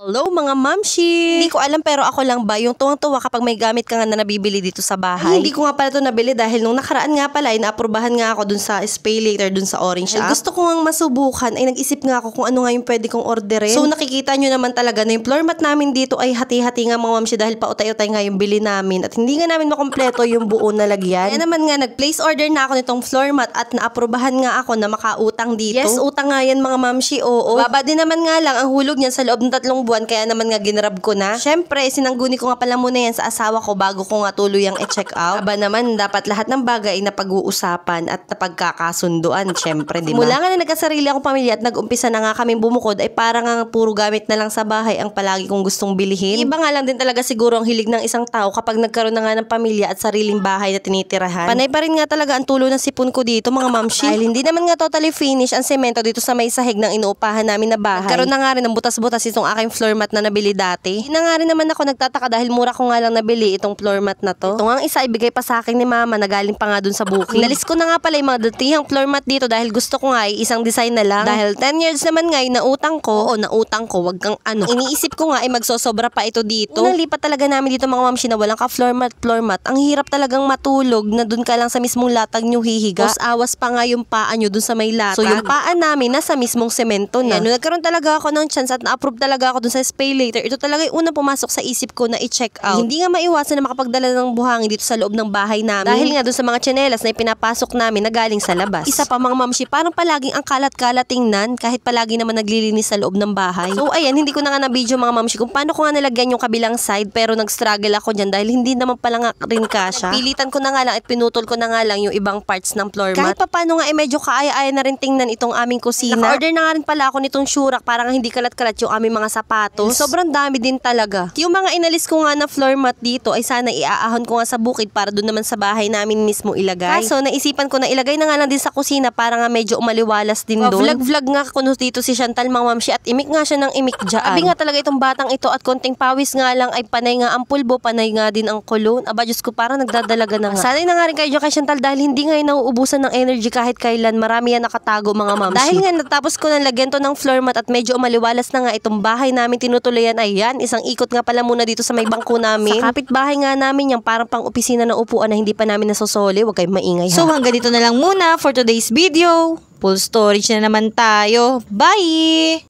Hello mga mamshi! Hindi ko alam pero ako lang ba yung tuwang-tuwa kapag may gamit ka nga na nabibili dito sa bahay? Ay, hindi ko nga pala ito nabili dahil nung nakaraan nga pala ay naaprubahan nga ako dun sa Pay Later dun sa Orange app. Gusto ko nga masubukan ay nag-isip nga ako kung ano nga yung pwede kong orderin. So nakikita nyo naman talaga na yung floor mat namin dito ay hati-hati nga mga mamshi dahil pautay-utay nga yung bili namin at hindi nga namin makompleto yung buo na lagyan. Kaya naman nga nag-place order na ako nitong floor mat at naaprubahan nga ako na makautang dito. Yes, utang nga yan mga mamshi, oo. Baba din naman nga lang ang hulog niyan sa loob ng 3 buwan kaya naman nga ginrab ko na. Syempre, sinangguni ko nga pala muna yan sa asawa ko bago ko nga tuluyang i-check out. Aba naman, dapat lahat ng bagay ay napag-uusapan at napagkakasunduan. Syempre, di ba? Mula nga na nagkasarili akong pamilya at nag-umpisa na nga kaming bumukod ay parang nga puro gamit na lang sa bahay ang palagi kong gustong bilihin. Iba nga lang din talaga siguro ang hilig ng isang tao kapag nagkaroon na nga ng pamilya at sariling bahay na tinitirahan. Panay pa rin nga talaga ang tulo ng sipon ko dito mga mamshi. Dahil hindi naman nga totally finish ang semento dito sa may sahig ng inuupahan namin na bahay. Nagkaroon na nga rin ng butas-butas itong aking floor mat na nabili dati. Hindi na nga rin naman ako nagtataka dahil mura ko nga lang nabili itong floor mat na to. Ito nga ang isa ibigay pa sa akin ni mama na galing pa nga dun sa bukid. Inalis ko na nga pala yung mga datihang floor mat dito dahil gusto ko nga ay isang design na lang. Dahil 10 years naman nga ay nautang ko. Oo, nautang ko. Wag kang ano. Iniisip ko nga ay magsosobra pa ito dito. Unang lipat talaga namin dito mga mamshi na walang ka floor mat. Ang hirap talagang matulog na dun ka lang sa mismong latag nyo hihiga. Tapos awas pa nga yung paa nyo dun sa may latag. So yung paa namin nasa mismong semento na. Nung nagkaroon talaga ako ng chance at na-approve talaga ako dun sa Pay Later, ito talaga yung unang pumasok sa isip ko na i-check out. Hindi nga maiwasan na makapagdala ng buhangin dito sa loob ng bahay namin. Dahil nga dun sa mga tsinelas na ipinapasok namin na galing sa labas. Isa pa mga mamshi, parang palaging ang kalat-kalat tingnan kahit palagi naman naglilinis sa loob ng bahay. So ayan, hindi ko na nga na-video mga mamshi kung paano ko nga nilagyan yung kabilang side pero nag-struggle ako dyan dahil hindi naman pala nga rin kasya. Pilitan ko na nga lang at pinutol ko na nga lang yung ibang parts ng floor mat. Kahit pa paano nga medyo kaaya-aya na rin tingnan itong aming kusina. Naka-order na nga rin pala ako nitong shurak para nga hindi kalat-kalat yung aming mga sapatos. Sobrang dami din talaga. Yung mga inalis ko nga na floor mat dito ay sana iaahon ko nga sa bukid para doon naman sa bahay namin mismo ilagay. Kaso naisipan ko na ilagay na nga lang din sa kusina para nga medyo umaliwalas din doon. Vlog nga kuno dito si Chantal mga mamshi at imik nga siya ng imik dyan. Abi nga talaga itong batang ito at konting pawis nga lang ay panay nga ang pulbo, panay nga din ang kulon. Aba Diyos ko parang nagdadalaga na nga. Sanay na nga rin kayo kay Chantal dahil hindi nga nauubusan ng energy kahit kailan. Marami yan nakatago mga mamshi. Dahil nga natapos ko na lagyan to ng floor mat at medyo umaliwalas na nga itong bahay namin tinutuloyan ay yan. Isang ikot nga pala muna dito sa may bangko namin. Sa kapitbahay nga namin yung parang pang opisina na upuan na hindi pa namin nasosoli. Huwag kayong maingay ha. So hanggang dito na lang muna for today's video. Full storage na naman tayo. Bye!